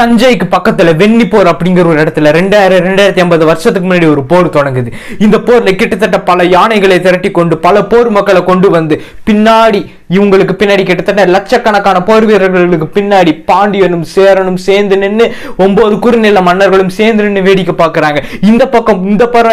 தஞ்சைக்கு பக்கத்துல வெண்ணிப்போர் அப்படிங்கிற ஒரு இடத்துல 2050 வருஷத்துக்கு முன்னாடி ஒரு போர் தொடங்குது. இந்த போர்ல கிட்டத்தட்ட பல யானைகளை திரட்டி கொண்டு பல போர் மக்களை கொண்டு வந்து இவங்களுக்கு பின்னாடி கிட்டத்தட்ட லட்சக்கணக்கான போர் வீரர்களுக்கு பின்னாடி பாண்டியனும் சேரனும் சேர்ந்து நின்று 9 குறுநில மன்னர்களும் சேர்ந்து நின்று வேடிக்கை பார்க்கறாங்க. இந்த பக்கம்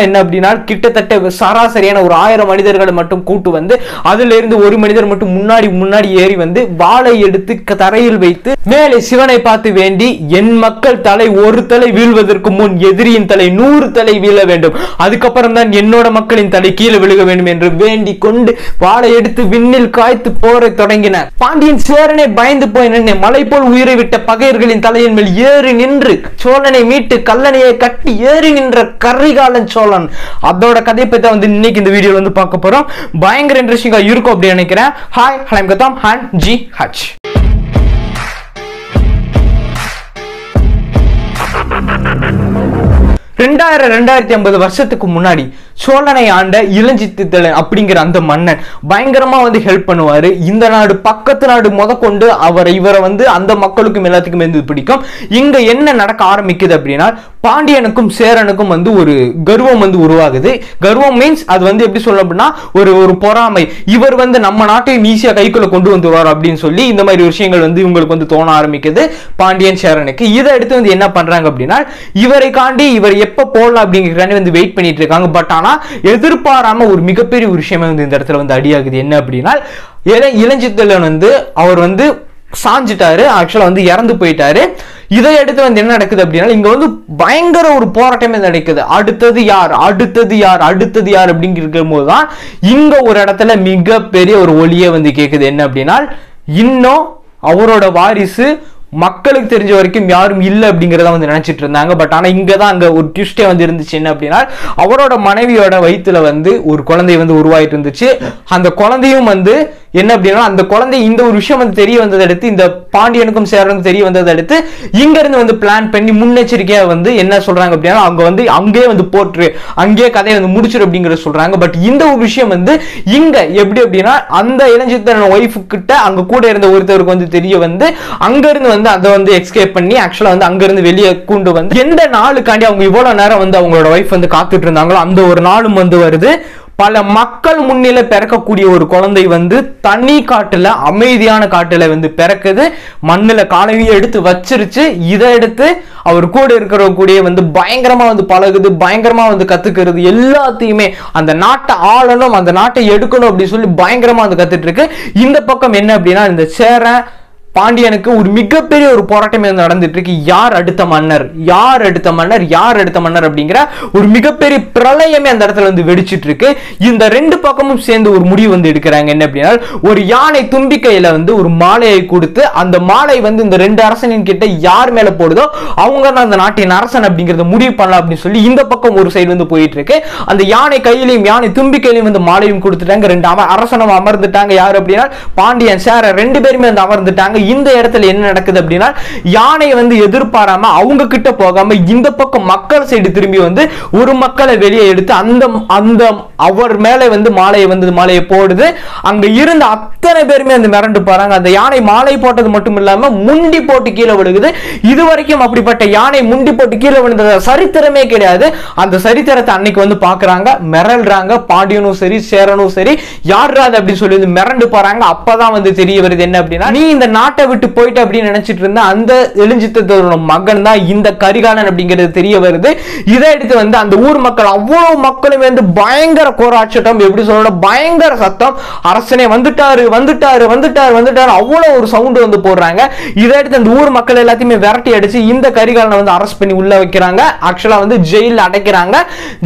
என்ன அப்படின்னா கிட்டத்தட்ட சராசரியான ஒரு 1000 மனிதர்களை மட்டும் கூட்டு வந்து அதுல இருந்து ஒரு மனிதர் மட்டும் முன்னாடி ஏறி வந்து வாளை எடுத்து தரையில் வைத்து மேலே சிவனை பார்த்து வேண்டி, என் மக்கள் தலை ஒரு தலை வீழ்வதற்கு முன் எதிரியின் தலை 100 தலை வீழ வேண்டும், அதுக்கப்புறம் தான் என்னோட மக்களின் தலை கீழே விழுக வேண்டும் என்று வேண்டி கொண்டு வாளை எடுத்து விண்ணில் காய்த்து போரை தொடங்கினார். பாண்டியன் சேரனை பயந்து போய் நின்று மலை போல் உயிரை விட்ட பகையர்களின் தலையின் மேல் ஏறி நின்று சோழனை மீட்டு கல்லணையை கட்டி ஏறி நின்ற கரிகாலன் சோழன். அதோட கதையை பத்தி வந்து இன்னைக்கு இந்த வீடியோல வந்து பார்க்க போறோம். பயங்கர இன்ட்ரெஸ்டிங்கா இருக்கும் அப்படின்னு நினைக்கிறேன். Hi, I'm Gautam and G H. 2050 வருஷத்துக்கு முன்னாடி சோழனை ஆண்ட இளஞ்சித்தித்தலன் அப்படிங்கிற அந்த மன்னன் பயங்கரமா வந்து ஹெல்ப் பண்ணுவாரு. இந்த நாடு பக்கத்து நாடு முதற்கொண்டு இவரை வந்து அந்த மக்களுக்கும் எல்லாத்துக்கும் வந்து பிடிக்கும். இங்க என்ன நடக்க ஆரம்பிக்குது அப்படின்னா, பாண்டியனுக்கும் சேரனுக்கும் வந்து ஒரு கர்வம் வந்து உருவாகுது. கர்வம் மீன்ஸ் அது வந்து எப்படி சொல்ல அப்படின்னா ஒரு பொறாமை. இவர் வந்து நம்ம நாட்டையும் ஈஸியா கைக்குள்ள கொண்டு வந்துருவார் அப்படின்னு சொல்லி இந்த மாதிரி விஷயங்கள் வந்து இவங்களுக்கு வந்து தோண ஆரம்பிக்குது பாண்டியன் சேரனுக்கு. இதை எடுத்து வந்து என்ன பண்றாங்க அப்படின்னா, இவரை காண்டி இவர் எப்ப போடலாம் அப்படிங்கிறானே வந்து வெயிட் பண்ணிட்டு இருக்காங்க. பட் ஆனா எதிர்பாராம ஒரு மிகப்பெரிய ஒரு விஷயமே வந்து இந்த இடத்துல வந்து அடியாகுது. என்ன அப்படின்னா, இளஞ்சித்தலன் வந்து அவர் வந்து சாஞ்சிட்டாரு, ஆக்சுவலா வந்து இறந்து போயிட்டாரு. இதை எடுத்து வந்து என்ன நடக்குது அப்படின்னா, இங்க வந்து பயங்கர ஒரு போராட்டமே நடக்குது. அடுத்தது யார் அப்படிங்கிற இருக்கும் போதுதான் இங்க ஒரு இடத்துல மிகப்பெரிய ஒரு ஒலியே வந்து கேக்குது. என்ன அப்படின்னா, இன்னும் அவரோட வாரிசு மக்களுக்கு தெரிஞ்ச வரைக்கும் யாரும் இல்லை அப்படிங்கிறத வந்து நினைச்சிட்டு இருந்தாங்க. பட் ஆனா இங்கதான் அங்க ஒரு ட்விஸ்டே வந்து இருந்துச்சு. என்ன அப்படின்னா, அவரோட மனைவியோட வயிற்றுல வந்து ஒரு குழந்தை வந்து உருவாயிட்டு இருந்துச்சு. அந்த குழந்தையும் வந்து என்ன அப்படின்னா, அந்த குழந்தை இந்த ஒரு விஷயம் வந்து தெரிய வந்ததை அடுத்து, இந்த பாண்டியனுக்கும் சேரனுக்கும் தெரிய வந்ததை அடுத்து இங்க இருந்து வந்து பிளான் பண்ணி முன்னெச்சரிக்கையா வந்து என்ன சொல்றாங்க அப்படின்னா, அவங்க வந்து அங்கே வந்து போட்டு அங்கேயே கதையை வந்து முடிச்சிரு அப்படிங்கறத சொல்றாங்க. பட் இந்த ஒரு விஷயம் வந்து இங்க எப்படி அப்படின்னா, அந்த இளஞ்சித்தன் ஒய்ஃபு கிட்ட அங்க கூட இருந்த ஒருத்தருக்கு வந்து தெரிய வந்து அங்க இருந்து வந்து அதை வந்து எஸ்கேப் பண்ணி ஆக்சுவலா வந்து அங்க இருந்து வெளியே கொண்டு வந்து எந்த நாளுக்காண்டி அவங்க இவ்வளவு நேரம் வந்து அவங்களோட ஒய்ஃப் வந்து காத்துட்டு இருந்தாங்களோ அந்த ஒரு நாளும் வந்து வருது. பல மக்கள் முன்னில பிறக்கக்கூடிய ஒரு குழந்தை வந்து தனி காட்டுல, அமைதியான காட்டுல வந்து பிறக்குது. மண்ணுல காலவியை எடுத்து வச்சிருச்சு. இதை எடுத்து அவர் கூட இருக்கிற கூடிய வந்து பயங்கரமா வந்து பழகுது, பயங்கரமா வந்து கத்துக்கிறது. எல்லாத்தையுமே அந்த நாட்டை ஆளணும், அந்த நாட்டை எடுக்கணும் அப்படின்னு சொல்லி பயங்கரமா வந்து கத்துட்டு இருக்கு. இந்த பக்கம் என்ன அப்படின்னா, இந்த சேரன் பாண்டியனுக்கு ஒரு மிகப்பெரிய ஒரு போராட்டமே நடந்துட்டு இருக்கு. யார் அடுத்த மன்னர் அப்படிங்கிற ஒரு மிகப்பெரிய பிரளயமே அந்த இடத்துல வந்து வெடிச்சிட்டு இருக்கு. இந்த ரெண்டு பக்கமும் சேர்ந்து ஒரு முடிவு வந்து எடுக்கிறாங்க. என்ன அப்படின்னா, ஒரு யானை தும்பிக்கையில வந்து ஒரு மாலையை கொடுத்து அந்த மாலை வந்து இந்த ரெண்டு அரசனின் கிட்ட யார் மேல போடுதோ அவங்க தான் அந்த நாட்டின் அரசன் அப்படிங்கறத முடிவு பண்ணலாம் அப்படின்னு சொல்லி இந்த பக்கம் ஒரு சைடு வந்து போயிட்டு இருக்கு. அந்த யானை கையிலையும் யானை தும்பிக்கையிலையும் வந்து மாலையும் கொடுத்துட்டாங்க. ரெண்டு அரசனும் அமர்ந்துட்டாங்க. யார் அப்படின்னா, பாண்டியன் சேர ரெண்டு பேருமே வந்து அமர்ந்துட்டாங்க. இந்த இடத்துல என்ன நடக்குது அப்படின்னா, யானை வந்து எதிர்பாராம அவங்க கிட்ட போகாம இந்த பக்கம் மக்கள் சைடு திரும்பி வந்து ஒரு மக்களை வெளியே எடுத்து அந்த அவர் மேல வந்து மாலையை போடுது. அங்க இருந்த அத்தனை பேருமே அந்த மிரண்டு போறாங்க. அந்த யானை மாலை போட்டது மட்டும் இல்லாம முண்டி போட்டு கீழே விழுகுது. இதுவரைக்கும் அப்படிப்பட்ட யானை முண்டி போட்டு கீழே விழுந்தது சரித்திரமே கிடையாது. அந்த சரித்திரத்தை அன்னைக்கு வந்து பாக்குறாங்க, மிரள்றாங்க. பாண்டியனும் சரி சேரனும் சரி யாராது அப்படின்னு சொல்லி மிரண்டு போறாங்க. அப்பதான் வந்து தெரிய வருது என்ன அப்படின்னா, நீ இந்த நாட்டை விட்டு போயிட்டு அப்படின்னு நினைச்சிட்டு இருந்த அந்த இளஞ்சித்தோட மகன் தான் இந்த கரிகாலன் அப்படிங்கிறது தெரிய வருது. இதை எடுத்து வந்து அந்த ஊர் மக்கள் அவ்வளவு மக்களுமே வந்து பயங்கர கோராட்சட்டம், எப்படி சொல்ற பயங்கர சத்தம், அரசனே வந்துட்டாரு அவ்வளவு ஒரு சவுண்ட் வந்து போடுறாங்க. இதை எடுத்து அந்த ஊர் மக்கள் எல்லாத்தையுமே விரட்டி அடிச்சு இந்த கரிகாலனை வந்து அரெஸ்ட் பண்ணி உள்ள வைக்கிறாங்க. ஆக்சுவலா வந்து ஜெயில அடைக்கிறாங்க.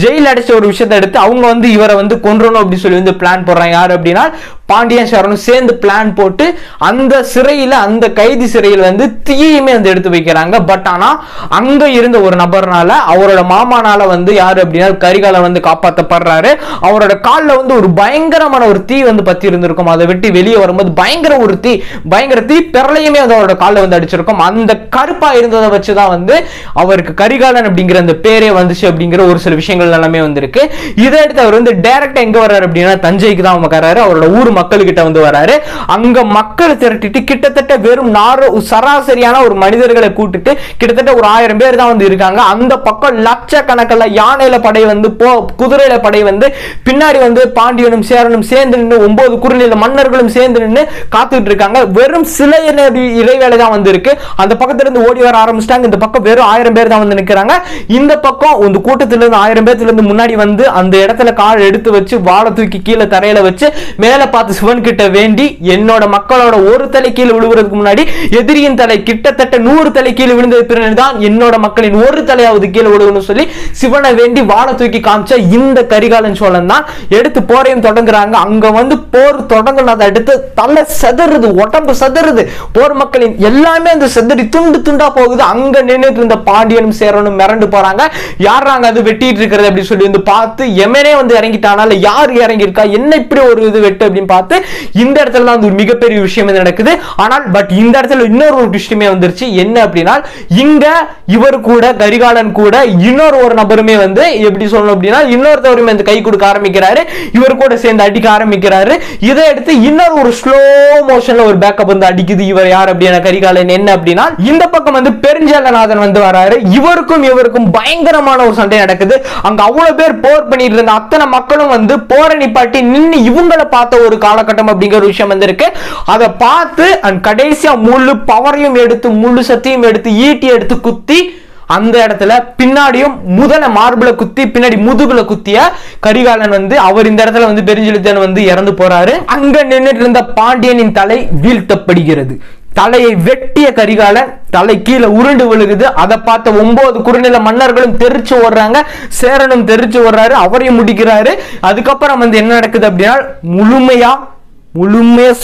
ஜெயில அடைச்ச ஒரு விஷயத்தை எடுத்து அவங்க வந்து இவரை வந்து கொன்றணும் அப்படின்னு சொல்லி வந்து பிளான் போடுறாங்க. யாரு அப்படின்னா, பாண்டியன் சேரனும் சேர்ந்து பிளான் போட்டு அந்த சிறையில, அந்த கைதி சிறையில் வந்து தீயுமே வந்து எடுத்து வைக்கிறாங்க. பட் ஆனா அங்க இருந்த ஒரு நபர்னால, அவரோட மாமானால வந்து யாரு அப்படின்னா கரிகாலன் வந்து காப்பாற்றப்படுறாரு. அவரோட காலில் வந்து ஒரு பயங்கரமான ஒரு தீ வந்து பத்தி இருந்திருக்கும். அதை விட்டு வெளியே வரும்போது பயங்கர தீ பிரளயமே வந்து அவரோட காலில் வந்து அடிச்சிருக்கும். அந்த கருப்பா இருந்ததை வச்சுதான் வந்து அவருக்கு கரிகாலன் அப்படிங்கிற அந்த பேரே வந்துச்சு அப்படிங்கிற ஒரு சில விஷயங்கள் எல்லாமே வந்திருக்கு. இதை எடுத்து அவர் வந்து டைரக்டா எங்க வர்றாரு அப்படின்னா, தஞ்சைக்கு தான் வர்றாரு. அவரோட ஊர் மக்கள்கிட்ட வந்து வராரு. அங்க மக்கள் திரட்டிட்டு கிட்டத்தட்ட வெறும் சராசரியான ஒரு மனிதர்களை கூட்டிட்டு கிட்டத்தட்ட ஒரு 1000 பேர் தான் வந்து இருக்காங்க. அந்த பக்கம் லட்சக்கணக்கில் யானையில படை வந்து குதிரையில படை வந்து பின்னாடி வந்து பாண்டியனும் சேரனும் சேர்ந்து நின்று 9 குறுநில மன்னர்களும் சேர்ந்து நின்று காத்துட்டு இருக்காங்க. வெறும் சில இடைவேளை தான் வந்து இருக்கு. அந்த பக்கத்துல இருந்து ஓடி வர ஆரம்பிச்சிட்டாங்க. இந்த பக்கம் வெறும் 1000 பேர் தான் வந்து நிற்கிறாங்க. இந்த பக்கம் இந்த கூட்டத்திலிருந்து 1000 பேர்ல இருந்து முன்னாடி வந்து அந்த இடத்துல கால் எடுத்து வச்சு வாழை தூக்கி கீழே தரையில வச்சு மேல பார்த்து சிவன் கிட்ட வேண்டி என்னோட மக்களோட ஒரு தலை கீழே விழுவுறதுக்கு முன்னாடி எதிரியின் தலை கிட்டத்தட்ட 100 தலை கீழே விழுந்தது பிறகுதான் என்னோட மக்களின் ஒரு தலையாவது கீழே விழுகணும்னு சொல்லி சிவனை வேண்டி வாழை தூக்கி காமிச்ச இந்த கரிகாலன் சோழன் தான் எடுத்து போரையும் தொடங்குறாங்க. அங்க வந்து போர் தொடங்குனதை அடுத்து தலை செதறுது, உடம்பு செதறுது, போர் மக்களின் எல்லாமே அந்த செதறி துண்டு துண்டா போகுது. அங்க நின்றுட்டு இருந்த பாண்டியனும் சேரனும் மிரண்டு போறாங்க. யாராங்க அது வெட்டிட்டு இருக்கிறது அப்படின்னு சொல்லி வந்து பார்த்து எமனே வந்து இறங்கிட்டானால யார் இறங்கி இருக்கா, என்ன இப்படி ஒரு இது வெட்டு அப்படின்னு பார்த்து இந்த இடத்துல தான் ஒரு மிகப்பெரிய விஷயம் நடக்குது. ஆனால் பட் இந்த இடத்துல இன்னொரு ஒரு விஷயமே வந்துருச்சு. என்ன அப்படின்னா இங்க இவர் கூட கரிகாலன் கூட இன்னொரு ஒரு நபருமே வந்து எப்படி சொல்லணும் அப்படின்னா இன்னொருத்தவருமே வந்து கை கொடுக்க ஆரம்பிக்கிறாரு. இவர் கூட சேர்ந்து அடிக்க ஆரம்பிக்கிறாரு. இதை எடுத்து இன்னொரு ஒரு ஸ்லோ மோஷன்ல ஒரு பேக்கப் வந்து அடிக்குது. இவர் யார் அப்படின்னா கரிகாலன். என்ன அப்படின்னா இந்த பக்கம் வந்து பெருஞ்சேலநாதன் வந்து வராரு. இவருக்கும் பயங்கரமான ஒரு சண்டை நடக்குது. அங்க அவ்வளவு பேர் போர் பண்ணிட்டு இருந்த அத்தனை மக்களும் வந்து போரை நிப்பாட்டி நின்று இவங்களை பார்த்த ஒரு காலகட்டம் அப்படிங்கிற ஒரு விஷயம் வந்து இருக்கு. அதை பார்த்து கடைசியா முழு பவரையும் எடுத்து முழு சக்தியும் எடுத்து ஈட்டி எடுத்து குத்தி அந்த இடத்துல பின்னாடியும் முதல மார்புல குத்தி பின்னாடி முதுகுல குத்திய கரிகாலன் வந்து அவர் இந்த இடத்துல வந்து பெருஞ்செழித்தன் வந்து இறந்து போறாரு. அங்க நின்றுட்டு இருந்த பாண்டியனின் தலை வீழ்த்தப்படுகிறது. தலையை வெட்டிய கரிகாலன் தலை கீழே உருண்டு விழுகுது. அதை பார்த்த 9 குறுநில மன்னர்களும் தெரிச்சு ஓடுறாங்க. சேரனும் தெரிச்சு ஓடுறாரு, அவரையும் முடிக்கிறாரு. அதுக்கப்புறம் வந்து என்ன நடக்குது அப்படின்னா முழுமையா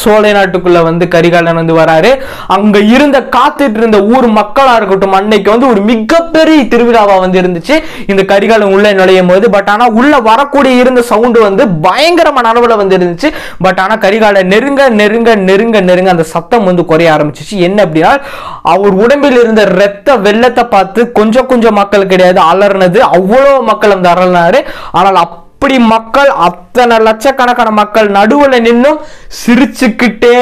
சோழ நாட்டுக்குள்ள வந்து கரிகாலன் வந்து வராரு. அங்க இருந்த காத்துட்டு இருந்த ஊர் மக்களா இருக்கட்டும் அன்னைக்கு வந்து ஒரு மிகப்பெரிய திருவிழாவா வந்து இருந்துச்சு இந்த கரிகாலன் உள்ள நுழையும் போது. பட் ஆனா உள்ள வரக்கூடிய இருந்த சவுண்டு வந்து பயங்கரமான அளவுல வந்து இருந்துச்சு. பட் ஆனா கரிகாலன் நெருங்க அந்த சத்தம் வந்து குறைய ஆரம்பிச்சிச்சு. என்ன அப்படின்னா அவர் உடம்பில் இருந்த ரத்த வெள்ளத்தை பார்த்து கொஞ்சம் மக்கள் கிடையாது அலர்னது, அவ்வளவு மக்கள் வந்து அலர்னாரு. ஆனால் அப்படி மக்கள் அத்தனை லட்சக்கணக்கான மக்கள் நடுவுல நின்னும் சிரிச்சுக்கிட்டே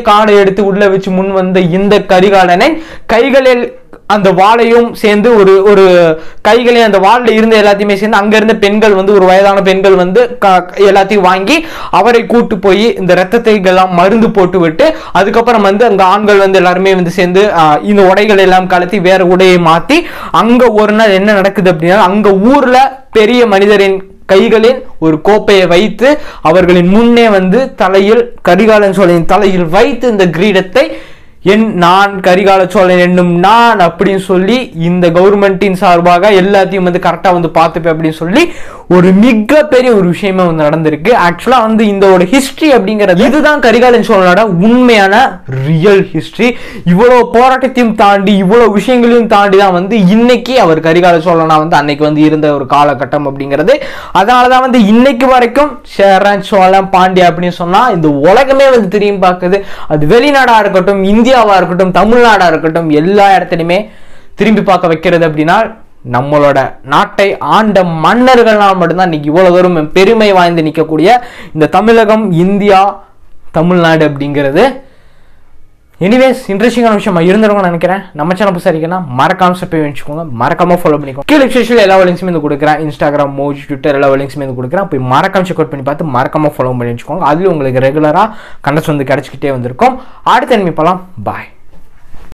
காடை எடுத்து உள்ள வச்சு முன் வந்த இந்த கரிகாலனை கைகளில் அந்த வாளையும் சேர்ந்து ஒரு கைகளையும் அந்த வாளில் இருந்த எல்லாத்தையுமே சேர்ந்து அங்க இருந்த பெண்கள் வந்து ஒரு வயதான பெண்கள் வந்து எல்லாத்தையும் வாங்கி அவரை கூட்டு போய் இந்த ரத்தத்தை எல்லாம் மருந்து போட்டு விட்டு அதுக்கப்புறம் வந்து அங்க ஆண்கள் வந்து எல்லாருமே வந்து சேர்ந்து இந்த உடைகள் எல்லாம் கலத்தி வேற உடையை மாத்தி அங்க ஒரு நாள் என்ன நடக்குது அப்படின்னா அங்க ஊர்ல பெரிய மனிதரின் கைகளில் ஒரு கோப்பையை வைத்து அவர்களின் முன்னே வந்து தலையில் கரிகாலன் சோழனின் தலையில் வைத்து இந்த கிரீடத்தை நான் கரிகால சோழன் என்னும் நான் அப்படின்னு சொல்லி இந்த கவர்மெண்டின் சார்பாக எல்லாத்தையும் வந்து கரெக்டா வந்து பார்த்துப்பேன் அப்படின்னு சொல்லி ஒரு மிகப்பெரிய ஒரு விஷயமே வந்து நடந்திருக்கு. ஆக்சுவலா வந்து இந்த ஒரு ஹிஸ்டரி அப்படிங்கிறது இதுதான் கரிகாலன் சோழனோட உண்மையான ரியல் ஹிஸ்டரி. இவ்வளவு போராட்டத்தையும் தாண்டி இவ்வளவு விஷயங்களையும் தாண்டி தான் வந்து இன்னைக்கு அவர் கரிகால சோழனா வந்து அன்னைக்கு வந்து இருந்த ஒரு காலகட்டம் அப்படிங்கிறது. அதனாலதான் வந்து இன்னைக்கு வரைக்கும் சேரன் சோழன் பாண்டியா அப்படின்னு சொன்னா இந்த உலகமே வந்து திரும்பி பார்க்குது. அது வெளிநாடா இருக்கட்டும், இந்தியாவா இருக்கட்டும், தமிழ்நாடா இருக்கட்டும், எல்லா இடத்துலையுமே திரும்பி பார்க்க வைக்கிறது அப்படின்னா நம்மளோட நாட்டை ஆண்ட மன்னர்களால் மட்டும்தான் இன்னைக்கு இவ்வளவு தூரம் பெருமை வாய்ந்து நிற்கக்கூடிய இந்த தமிழகம், இந்தியா, தமிழ்நாடு அப்படிங்கிறது. எனிவேஸ் இன்ட்ரெஸ்டிங்கான விஷயமா இருந்திருக்கும் நினைக்கிறேன். நம்ம சேனல் புதுசாக மறக்காம சப்ஸ்கிரைப் பண்ணிக்கோங்க, மறக்காம ஃபாலோ பண்ணிக்கோங்க. கீழே டிஸ்கிரிப்ஷன்ல எல்லா லிங்க்ஸுமே வந்து கொடுக்குறேன். இன்ஸ்டாகிராம், மோஜ், ட்விட்டர் எல்லா லிங்க்ஸுமே வந்து கொடுக்குறேன். போய் மறக்காம செக் அவுட் பண்ணி பார்த்து மறக்காம ஃபாலோ பண்ணி வச்சுக்கோங்க. அதுல உங்களுக்கு ரெகுலரா கண்டென்ட்ஸ் வந்து கிடைச்சிக்கிட்டே வந்திருக்கும். அடுத்த எனிமி போலாம். பாய்.